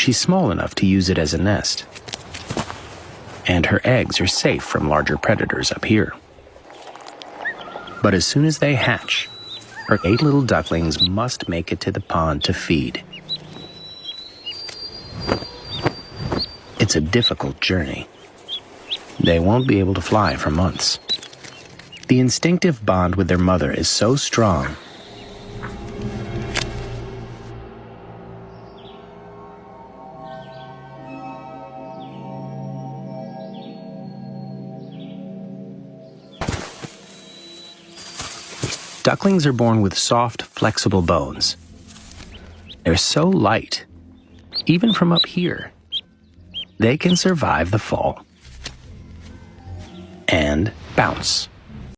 she's small enough to use it as a nest. And her eggs are safe from larger predators up here. But as soon as they hatch, her 8 little ducklings must make it to the pond to feed. It's a difficult journey. They won't be able to fly for months. The instinctive bond with their mother is so strong. Ducklings are born with soft, flexible bones. They're so light, even from up here, they can survive the fall and bounce.